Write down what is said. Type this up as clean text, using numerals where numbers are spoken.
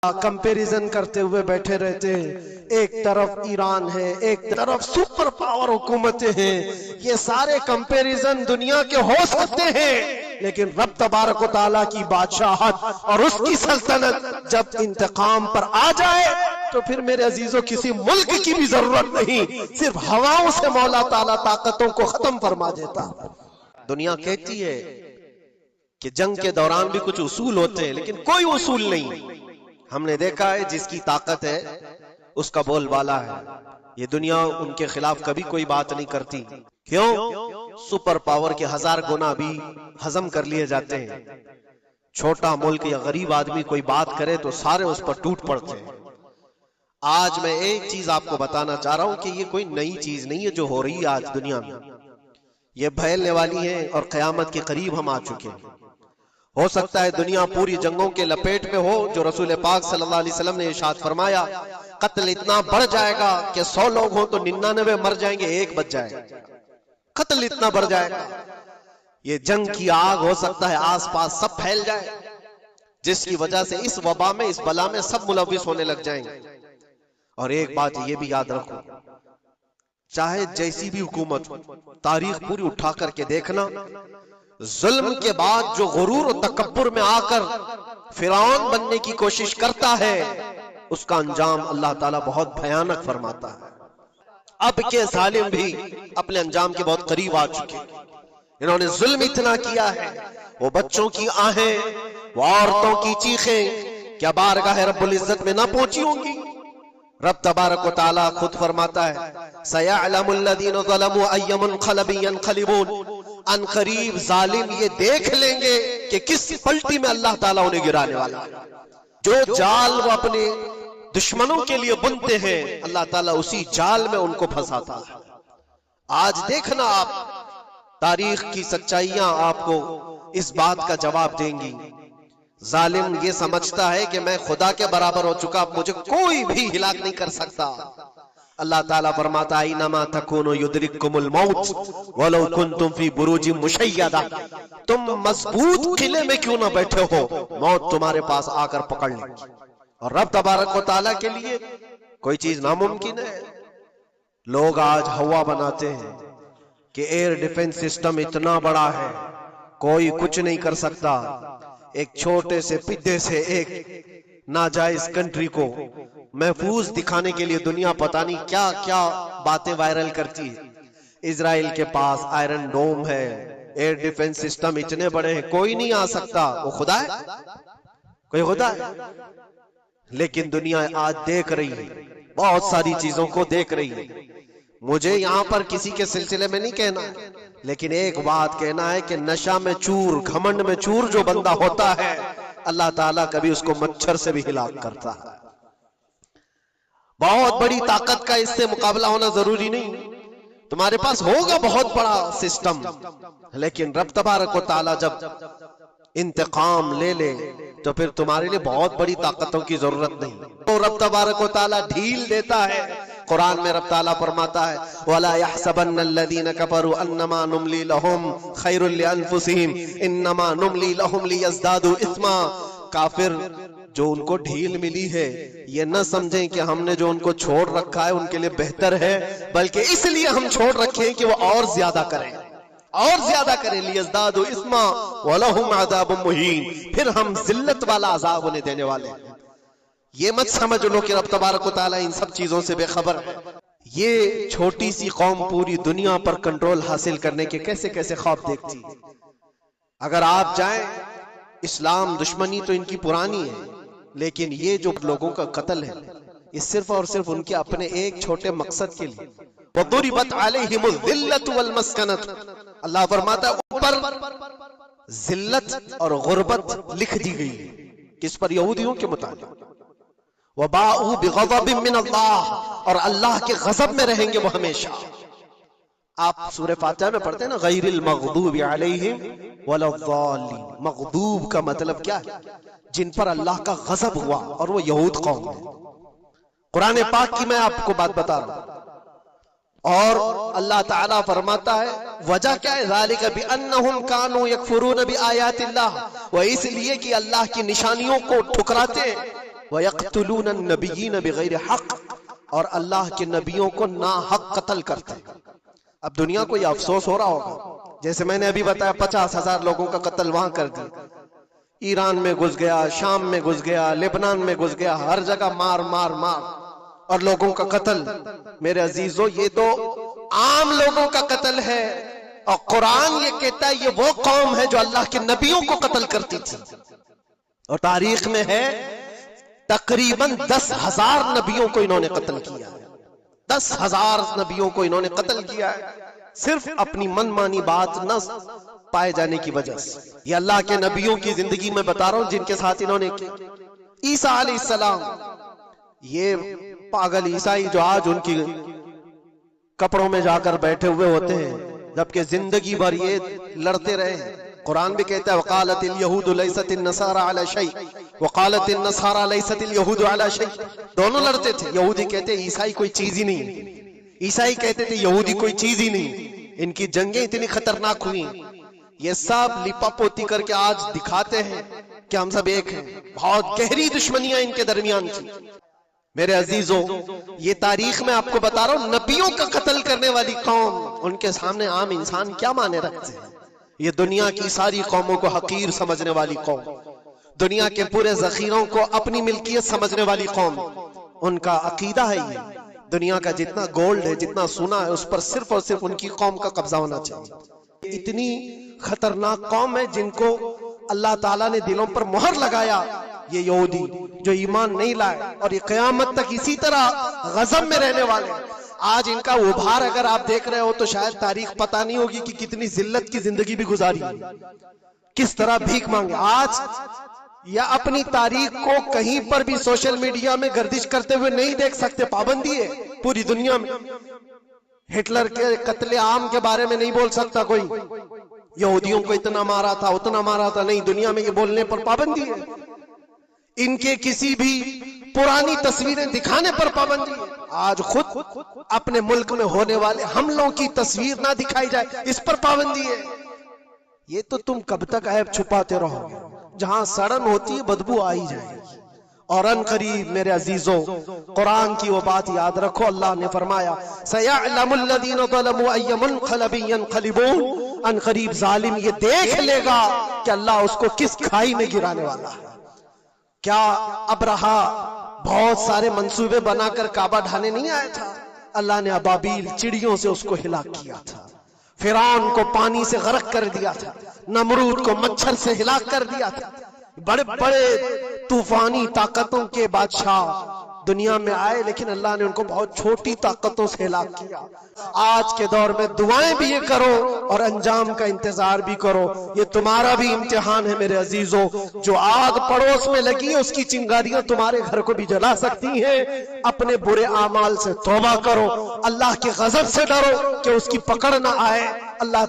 Comparison करते हुए बैठे रहते हैं। एक तरफ ईरान है, एक तरफ सुपर पावर हुकूमतें हैं। ये सारे कंपैरिजन दुनिया के हो सकते हैं, लेकिन रब तबारक व तआला की बादशाहत और उसकी सल्तनत जब इंतकाम पर आ जाए तो फिर मेरे अजीजों किसी मुल्क की भी जरूरत नहीं, सिर्फ हवाओं से मौला ताला ताकतों को खत्म फरमा देता। दुनिया कहती है कि जंग के दौरान भी कुछ उसूल होते हैं, लेकिन कोई उसूल नहीं। हमने देखा है जिसकी ताकत है उसका बोलबाला है। ये दुनिया उनके खिलाफ कभी कोई बात नहीं करती। क्यों? सुपर पावर के 1000 गुना भी हजम कर लिए जाते हैं। छोटा मुल्क या गरीब आदमी कोई बात करे तो सारे उस पर टूट पड़ते हैं। आज मैं एक चीज आपको बताना चाह रहा हूं कि ये कोई नई चीज नहीं है जो हो रही है आज दुनिया में। ये फैलने वाली है और कयामत के करीब हम आ चुके हैं। हो सकता है दुनिया पूरी जंगों के लपेट में हो, जो रसूल पाक सल्लल्लाहु अलैहि वसल्लम ने इरशाद फरमाया, कत्ल इतना बढ़ जाएगा कि 100 लोग हो तो 99 मर जाएंगे, एक बच जाएगा। कत्ल इतना बढ़ जाएगा। ये जंग की आग हो सकता है आसपास सब फैल जाए, जिसकी वजह से इस वबा में, इस बला में सब मुलविस होने लग जाएंगे। और एक बात ये भी याद रखो, चाहे जैसी भी हुकूमत हो, तारीख पूरी उठा करके देखना, जुल्म के बाद जो गुरूर और तकब्बुर में आकर फिरौन बनने की कोशिश करता है, उसका अंजाम अल्लाह ताला बहुत भयानक फरमाता है। अब के जालिम भी अपने अंजाम के बहुत करीब आ चुके। इन्होंने जुल्म इतना किया है, वो बच्चों की आहें, वो औरतों की चीखें क्या बारगाह रब्बुल इज्जत में ना पहुंची होंगी? रब तबारक व तआला खुद फरमाता है, सयअलमुल लदीन ज़लमू अय्य मुनक़लबिन यनक़लिबून। अन करीब जालिम ये देख लेंगे कि किस पलटी में अल्लाह ताला उन्हें गिराने वाला है। जो जाल वो अपने दुश्मनों के लिए बुनते हैं, अल्लाह ताला उसी जाल में उनको फंसाता है। आज देखना आप, तारीख की सच्चाइयां आपको इस बात का जवाब देंगी। जालिम ये समझता है कि मैं खुदा के बराबर हो चुका, मुझे कोई भी हिलाक नहीं कर सकता। अल्लाह ताला फरमाता है, इन्नमा तकूनु युद्रिकुमुल मौत वलौ कुंतुम फी बुरूजिन मुशय्यदा। तुम मजबूत किले में क्यों ना बैठे हो, मौत तुम्हारे पास आकर पकड़ लेगी। और रब तबारक व तआला के लिए कोई चीज नामुमकिन है। लोग आज हवा बनाते हैं कि एयर डिफेंस सिस्टम इतना बड़ा है, कोई कुछ नहीं कर सकता। एक छोटे से पिद्दे से एक नाजायज कंट्री को महफूज दिखाने के लिए दुनिया पता नहीं क्या क्या बातें वायरल करती है। इजराइल के पास आयरन डोम है, एयर डिफेंस सिस्टम इतने बड़े हैं, कोई नहीं आ सकता। वो खुदा है? कोई खुदा है? लेकिन दुनिया आज देख रही है, बहुत सारी चीजों को देख रही है। मुझे यहां पर किसी के सिलसिले में नहीं कहना है, लेकिन एक बात कहना है कि नशा में चूर, घमंड में चूर जो बंदा होता है, अल्लाह ताला कभी उसको मच्छर से भी हिलाक करता है। बहुत बड़ी ताकत का इससे मुकाबला होना जरूरी नहीं। तुम्हारे पास होगा बहुत बड़ा सिस्टम, लेकिन रब तबारक व तआला जब इंतकाम ले ले तो फिर तुम्हारे लिए बहुत बड़ी ताकतों की जरूरत नहीं। तो रब तबारक व तआला ढील देता है। कुरान में रब ताला फरमाता है, वला यहसबन्नल्लज़ीना कफरू अन्नमा नुमली लहुम खैरुल लिअनफुसिहिम इन्नमा नुमली लहुम लियज़दादू इस्मा। काफिर जो उनको ढील मिली है, ये न समझें कि हमने जो उनको छोड़ रखा है उनके लिए बेहतर है, बल्कि इसलिए हम छोड़ रखे हैं कि वो और ज्यादा करें, और ज्यादा करें। लियज़दादू इस्मा वलहुम अज़ाबुम मुहीन। फिर हम जिल्लत वाला अजाब उन्हें देने वाले हैं। ये मत समझ लो कि रब तबारक व तआला इन सब चीजों से बेखबर है। ये छोटी सी कौम पूरी दुनिया पर कंट्रोल हासिल करने के कैसे कैसे ख्वाब देखती है। अगर आप जाएं, इस्लाम दुश्मनी तो इनकी पुरानी है, लेकिन ये जो लोगों का कत्ल है, ये सिर्फ और सिर्फ उनके अपने एक छोटे मकसद के लिए। वदुरिबत अलैहिमुल ज़िल्लतु वल मस्कनत। अल्लाह फरमाता ऊपर जिल्लत और गुर्बत लिख दी गई है। किस पर? यहूदियों के मुताबिक। वबाउ बिग़ज़बिन मिन अल्लाह, और अल्लाह के गज़ब में रहेंगे वो हमेशा। आप सूरह फातिहा में पढ़ते हैं ना, गैरिल मग़दूबि अलैहिम वलद्दालिन। मग़दूब का मतलब क्या है? जिन पर अल्लाह का गज़ब हुआ, और वो यहूद कौम है। कुरान पाक की मैं आपको बात बता रहा हूं। और अल्लाह ताला फरमाता है, वजह क्या है? ज़ालिका बिअन्नहुम कानू यकफुरून बिआयातिल्लाह। वो इसलिए कि अल्लाह की निशानियों को ठुकराते हैं, وَيَقْتُلُونَ النَّبِيِّينَ بِغَيْرِ حَقٍّ، اور اللہ کے نبیوں کو ناحق قتل کرتے ہیں۔ اب دنیا کو یہ افسوس ہو رہا ہوگا، جیسے میں نے ابھی بتایا 50,000 لوگوں کا قتل وہاں کر دیا، ایران میں گھس گیا، شام میں گھس گیا، لبنان میں گھس گیا، ہر جگہ مار مار مار اور لوگوں کا قتل۔ میرے عزیزو، یہ تو عام لوگوں کا قتل ہے، اور قرآن یہ کہتا ہے یہ وہ قوم ہے جو اللہ کے نبیوں کو قتل کرتی تھی، اور تاریخ میں ہے تقریباً 10,000 نبیوں کو انہوں نے قتل کیا ہے، 10,000 نبیوں کو انہوں نے قتل کیا ہے، صرف اپنی من مانی بات نہ پائے جانے کی وجہ سے۔ یہ اللہ کے نبیوں کی زندگی میں بتا رہا ہوں جن کے ساتھ انہوں نے کیا۔ عیسیٰ علیہ السلام، یہ پاگل عیسائی جو آج ان کی کپڑوں میں جا کر بیٹھے ہوئے ہوتے ہیں، جبکہ زندگی بھر یہ لڑتے رہے ہیں۔ قرآن بھی کہتا ہے وقالت اليہود لیست النصارى علی شیء وقالت النصارى لیست اليہود علی شیء، دونوں لڑتے تھے۔ یہودی کہتے عیسائی کوئی چیز ہی نہیں، عیسائی کہتے تھے یہودی کوئی چیز ہی نہیں۔ ان کی جنگیں اتنی خطرناک ہوئی، یہ سب لپا پوتی کر کے آج دکھاتے ہیں کہ ہم سب ایک ہیں۔ بہت گہری دشمنیاں ان کے درمیان تھی۔ میرے عزیزوں، یہ تاریخ میں آپ کو بتا رہا ہوں، نبیوں کا قتل کرنے والی قوم، ان کے سامنے عام انسان کیا مانے رکھتے ہیں؟ یہ دنیا کی ساری قوموں کو حقیر سمجھنے والی قوم، دنیا کے پورے ذخیروں کو اپنی ملکیت سمجھنے والی قوم، ان کا عقیدہ ہے یہ دنیا کا جتنا گولڈ ہے، جتنا سونا ہے، اس پر صرف اور صرف ان کی قوم کا قبضہ ہونا چاہیے۔ اتنی خطرناک قوم ہے جن کو اللہ تعالیٰ نے دلوں پر مہر لگایا، یہ یہودی جو ایمان نہیں لائے، اور یہ قیامت تک اسی طرح غضب میں رہنے والے۔ آج ان کا ابھار اگر آپ دیکھ رہے ہو تو شاید تاریخ پتہ نہیں ہوگی کہ کتنی ذلت کی زندگی بھی گزاری، کس طرح بھیک مانگے۔ آج یا اپنی تاریخ کو کہیں پر بھی سوشل میڈیا میں گردش کرتے ہوئے نہیں دیکھ سکتے، پابندی ہے پوری دنیا میں۔ ہٹلر کے قتل عام کے بارے میں نہیں بول سکتا کوئی، یہودیوں کو اتنا مارا تھا اتنا مارا تھا، نہیں، دنیا میں یہ بولنے پر پابندی ہے۔ ان کے کسی بھی پرانی تصویریں دکھانے پر پابندی ہے۔ آج خود اپنے ملک میں ہونے والے حملوں کی تصویر نہ دکھائی جائے، اس پر پابندی ہے۔ یہ تو تم کب تک عیب چھپاتے رہو گے؟ جہاں سڑن ہوتی ہے بدبو آئی جائے گی۔ اور ان قریب میرے عزیزوں، قرآن کی وہ بات یاد رکھو، اللہ نے فرمایا سَيَعْلَمُ الَّذِينَ ظَلَمُوا أَيَّ مُنْقَلَبٍ يَنْقَلِبُونَ، ان قریب ظالم یہ دیکھ لے گا کہ اللہ اس کو کس کھائی میں گرانے والا ہے۔ کیا ابرہا بہت سارے منصوبے بنا کر کعبہ ڈھانے نہیں آیا تھا؟ اللہ نے ابابیل چڑیوں سے اس کو ہلاک کیا تھا، فرعون کو پانی سے غرق کر دیا تھا، نمرود کو مچھر سے ہلاک کر دیا تھا۔ بڑے بڑے طوفانی طاقتوں کے بادشاہ دنیا میں آئے، لیکن اللہ نے ان کو بہت چھوٹی طاقتوں سے ہلاک کیا۔ آج کے دور میں دعائیں بھی یہ کرو اور انجام کا انتظار بھی کرو۔ یہ تمہارا بھی امتحان ہے میرے عزیزوں، جو آگ پڑوس میں لگی ہے اس کی چنگاریاں تمہارے گھر کو بھی جلا سکتی ہیں۔ اپنے برے اعمال سے توبہ کرو، اللہ کے غضب سے ڈرو کہ اس کی پکڑ نہ آئے۔ اللہ تعالیٰ